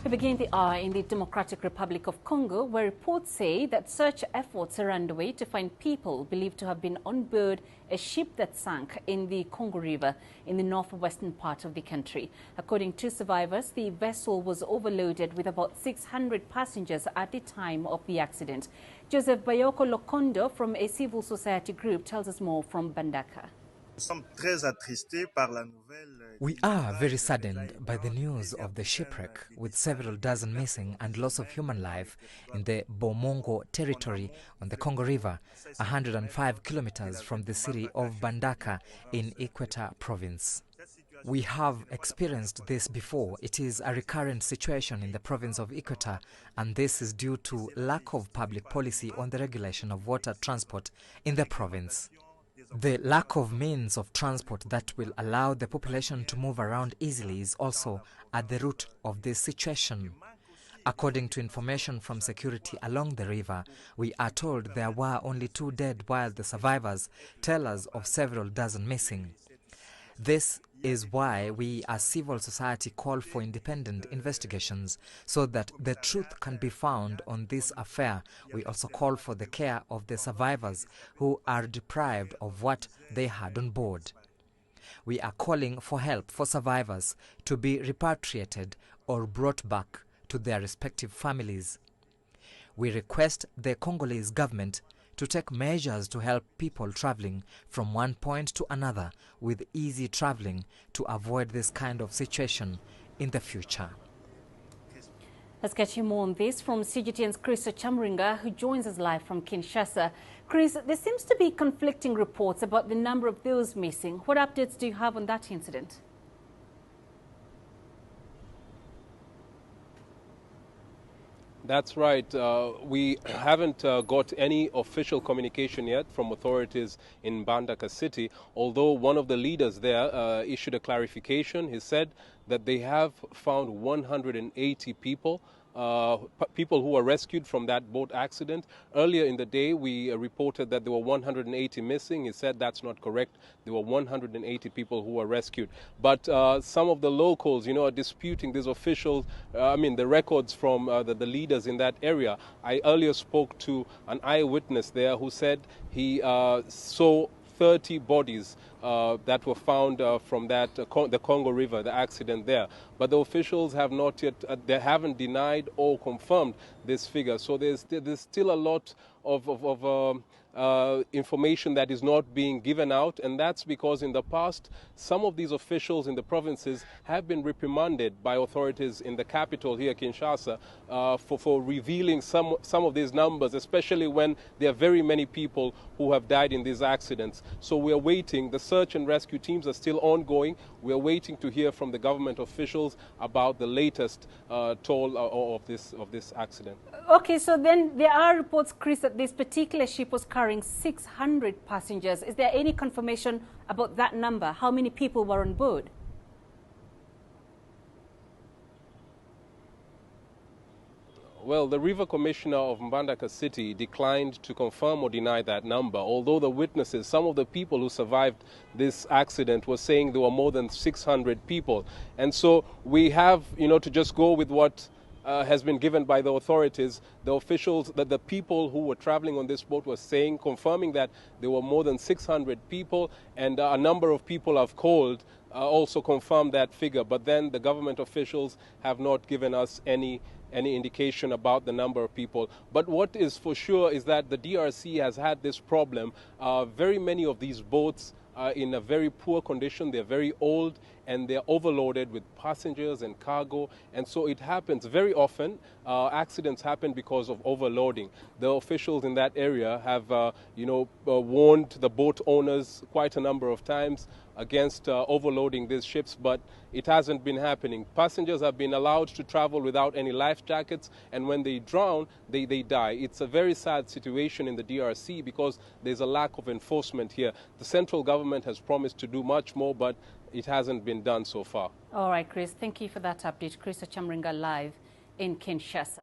We begin the hour in the Democratic Republic of Congo, where reports say that search efforts are underway to find people believed to have been on board a ship that sank in the Congo River in the northwestern part of the country. According to survivors, the vessel was overloaded with about 600 passengers at the time of the accident. Joseph Bayoko Lokondo from a civil society group tells us more from Bandaka. We are very saddened by the news of the shipwreck, with several dozen missing and loss of human life in the Bomongo territory on the Congo River, 105 kilometers from the city of Bandaka in Equator province. We have experienced this before. It is a recurrent situation in the province of Equator, and this is due to lack of public policy on the regulation of water transport in the province. The lack of means of transport that will allow the population to move around easily is also at the root of this situation. According to information from security along the river, we are told there were only 2 dead, while the survivors tell us of several dozen missing. This is why we as civil society call for independent investigations so that the truth can be found on this affair. We also call for the care of the survivors who are deprived of what they had on board. We are calling for help for survivors to be repatriated or brought back to their respective families. We request the Congolese government to take measures to help people traveling from one point to another with easy traveling to avoid this kind of situation in the future. Let's get you more on this from CGTN's Chris Chamringa, who joins us live from Kinshasa. Chris, there seems to be conflicting reports about the number of those missing. What updates do you have on that incident? That's right. We haven't got any official communication yet from authorities in Bandaka city, although one of the leaders there issued a clarification. He said that they have found 180 people. People who were rescued from that boat accident. Earlier in the day, we reported that there were 180 missing. He said that's not correct. There were 180 people who were rescued. But some of the locals, are disputing these officials, the records from the leaders in that area. I earlier spoke to an eyewitness there who said he saw 30 bodies that were found from that the Congo River, the accident there. But the officials have not yet, they haven't denied or confirmed this figure. So there's still a lot of information that is not being given out, and that's because in the past some of these officials in the provinces have been reprimanded by authorities in the capital here, Kinshasa, for revealing some of these numbers, especially when there are very many people who have died in these accidents. So we are waiting. The search and rescue teams are still ongoing. We are waiting to hear from the government officials about the latest toll of this accident. Okay, so then there are reports, Chris, that this particular ship was carrying 600 passengers. Is there any confirmation about that number? How many people were on board? Well, the River Commissioner of Mbandaka City declined to confirm or deny that number, although the witnesses, some of the people who survived this accident, were saying there were more than 600 people. And so we have, to just go with what has been given by the authorities. The officials, that the people who were traveling on this boat were saying, confirming that there were more than 600 people, and a number of people have called also confirmed that figure. But then the government officials have not given us any indication about the number of people. But what is for sure is that the DRC has had this problem. Very many of these boats are in a very poor condition. They're very old and they're overloaded with passengers and cargo. And so it happens very often. Accidents happen because of overloading. The officials in that area have, warned the boat owners quite a number of times against overloading these ships, but it hasn't been happening. Passengers have been allowed to travel without any life jackets, and when they drown, they die. It's a very sad situation in the DRC because there's a lack of enforcement here. The central government has promised to do much more, but it hasn't been done so far. All right, Chris, thank you for that update. Chris Chamringa live in Kinshasa.